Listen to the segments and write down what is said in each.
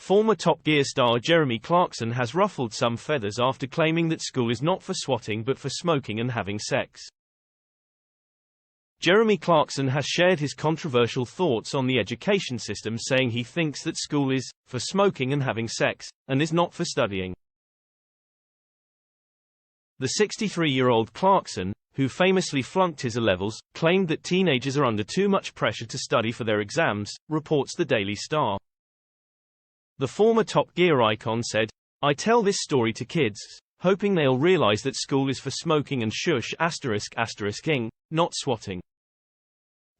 Former Top Gear star Jeremy Clarkson has ruffled some feathers after claiming that school is not for swatting but for smoking and having sex. Jeremy Clarkson has shared his controversial thoughts on the education system, saying he thinks that school is for smoking and having sex, and is not for studying. The 63-year-old Clarkson, who famously flunked his A-levels, claimed that teenagers are under too much pressure to study for their exams, reports the Daily Star. The former Top Gear icon said, "I tell this story to kids, hoping they'll realize that school is for smoking and ***ing, not swatting.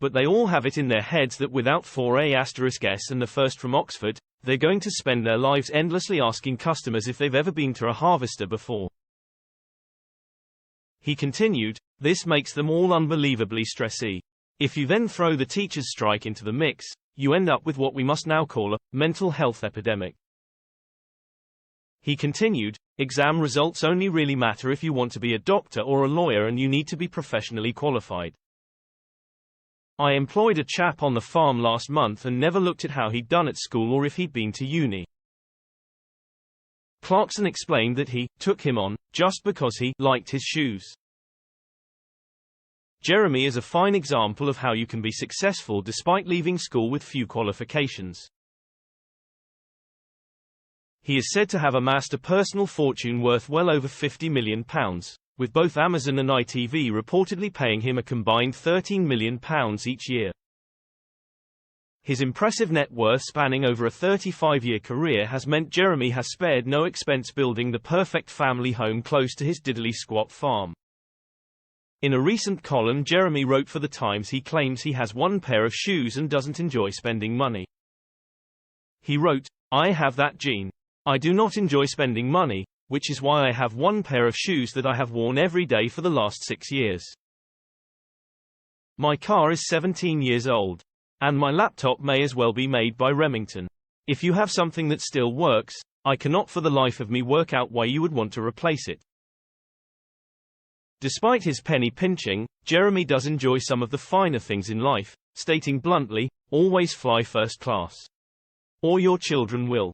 But they all have it in their heads that without 4A**s and the first from Oxford, they're going to spend their lives endlessly asking customers if they've ever been to a harvester before." He continued, "This makes them all unbelievably stressy. If you then throw the teachers' strike into the mix, you end up with what we must now call a mental health epidemic." He continued, "Exam results only really matter if you want to be a doctor or a lawyer, and you need to be professionally qualified. I employed a chap on the farm last month and never looked at how he'd done at school or if he'd been to uni." Clarkson explained that he took him on just because he liked his shoes. Jeremy is a fine example of how you can be successful despite leaving school with few qualifications. He is said to have amassed a personal fortune worth well over £50 million, with both Amazon and ITV reportedly paying him a combined £13 million each year. His impressive net worth spanning over a 35-year career has meant Jeremy has spared no expense building the perfect family home close to his diddly squat farm. In a recent column Jeremy wrote for The Times he claims he has one pair of shoes and doesn't enjoy spending money. He wrote, "I have that gene. I do not enjoy spending money, which is why I have one pair of shoes that I have worn every day for the last 6 years. My car is 17 years old. And my laptop may as well be made by Remington. If you have something that still works, I cannot for the life of me work out why you would want to replace it." Despite his penny pinching, Jeremy does enjoy some of the finer things in life, stating bluntly, "Always fly first class. Or your children will."